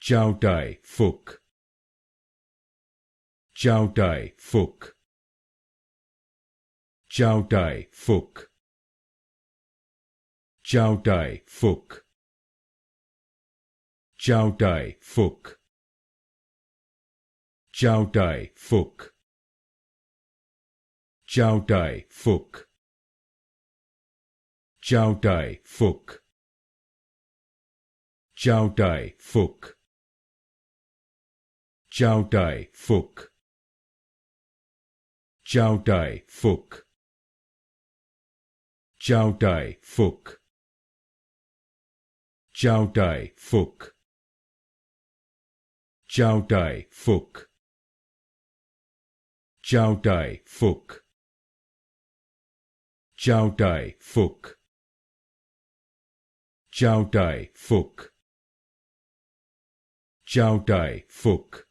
Chow Tai Fook, Chow Tai Fook, Chow Tai Fook, Chow Tai Fook, Chow Tai Fook, Chow Tai Fook, Chow Tai Fook, Chow Tai Fook, Chow Tai Fook, Chow Tai Fook, Chow Tai Fook, Chow Tai Fook, Chow Tai Fook, Chow Tai Fook, Chow Tai Fook, Chow Tai Fook, Chow Tai Fook, Chow Tai Fook,